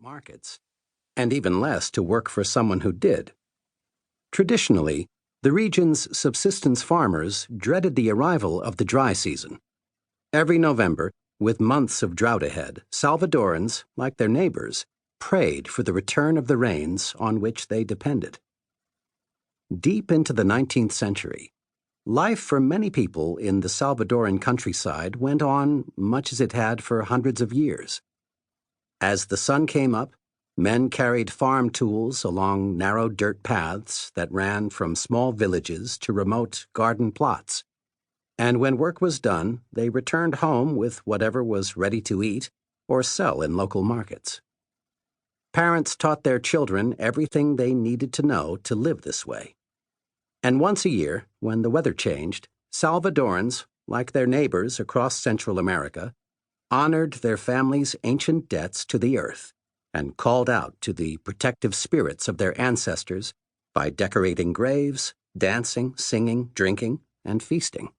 markets, and even less to work for someone who did. Traditionally, the region's subsistence farmers dreaded the arrival of the dry season. Every November, with months of drought ahead, Salvadorans, like their neighbors, prayed for the return of the rains on which they depended. Deep into the 19th century, life for many people in the Salvadoran countryside went on much as it had for hundreds of years. As the sun came up, men carried farm tools along narrow dirt paths that ran from small villages to remote garden plots. And when work was done, they returned home with whatever was ready to eat or sell in local markets. Parents taught their children everything they needed to know to live this way. And once a year, when the weather changed, Salvadorans, like their neighbors across Central America, honored their families' ancient debts to the earth and called out to the protective spirits of their ancestors by decorating graves, dancing, singing, drinking, and feasting.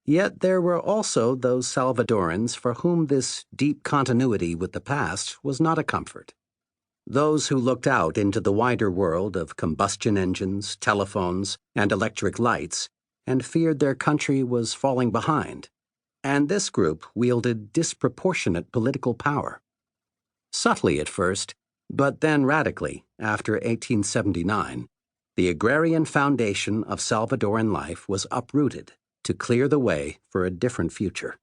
Yet there were also those Salvadorans for whom this deep continuity with the past was not a comfort. Those who looked out into the wider world of combustion engines, telephones, and electric lights and feared their country was falling behind. And this group wielded disproportionate political power. Subtly at first, but then radically after 1879, the agrarian foundation of Salvadoran life was uprooted to clear the way for a different future.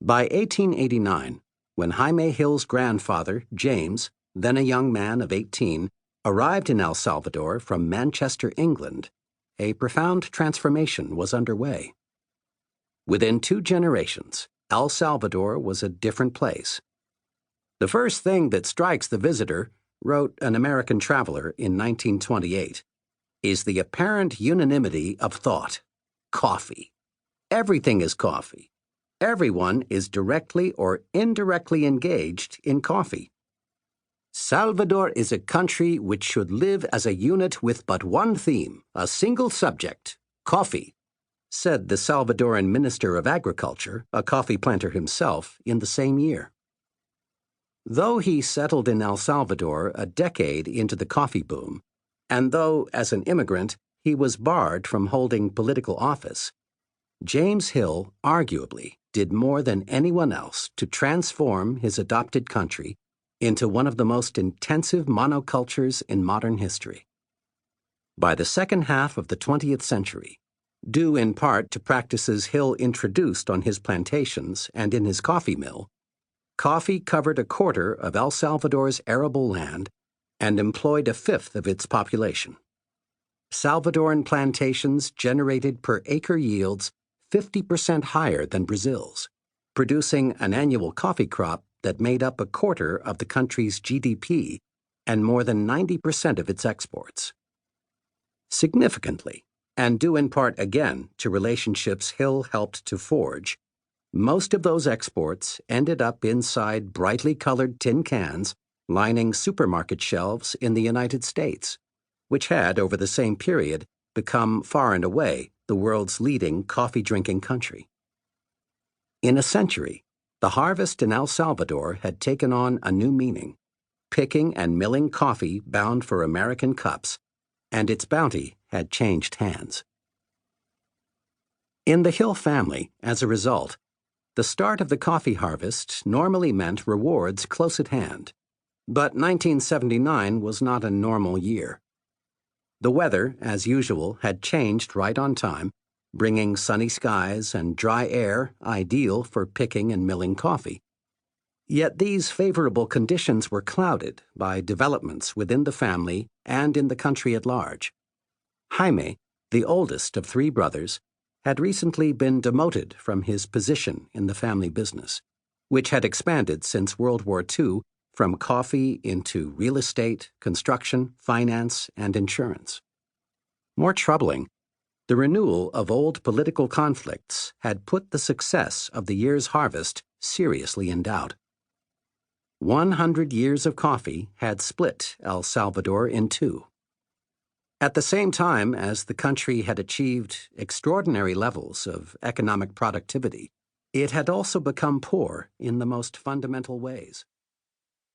By 1889, when Jaime Hill's grandfather, James, then a young man of 18, arrived in El Salvador from Manchester, England, a profound transformation was underway. Within 2 generations, El Salvador was a different place. The first thing that strikes the visitor, wrote an American traveler in 1928, is the apparent unanimity of thought. Coffee. Everything is coffee. Everyone is directly or indirectly engaged in coffee. Salvador is a country which should live as a unit with but one theme, a single subject, coffee, said the Salvadoran Minister of Agriculture, a coffee planter himself, in the same year. Though he settled in El Salvador a decade into the coffee boom, and though, as an immigrant, he was barred from holding political office, James Hill arguably did more than anyone else to transform his adopted country into one of the most intensive monocultures in modern history. By the second half of the 20th century, due in part to practices Hill introduced on his plantations and in his coffee mill, coffee covered a quarter of El Salvador's arable land and employed a fifth of its population. Salvadoran plantations generated per acre yields 50% higher than Brazil's, producing an annual coffee crop that made up a quarter of the country's GDP and more than 90% of its exports. Significantly, and due in part again to relationships Hill helped to forge, most of those exports ended up inside brightly colored tin cans lining supermarket shelves in the United States, which had, over the same period, become far and away the world's leading coffee-drinking country. In a century, the harvest in El Salvador had taken on a new meaning, picking and milling coffee bound for American cups, and its bounty had changed hands. In the Hill family, as a result, the start of the coffee harvest normally meant rewards close at hand, but 1979 was not a normal year. The weather, as usual, had changed right on time, bringing sunny skies and dry air ideal for picking and milling coffee. Yet these favorable conditions were clouded by developments within the family and in the country at large. Jaime, the oldest of 3 brothers, had recently been demoted from his position in the family business, which had expanded since World War II from coffee into real estate, construction, finance, and insurance. More troubling, the renewal of old political conflicts had put the success of the year's harvest seriously in doubt. 100 years of coffee had split El Salvador in 2. At the same time as the country had achieved extraordinary levels of economic productivity, it had also become poor in the most fundamental ways.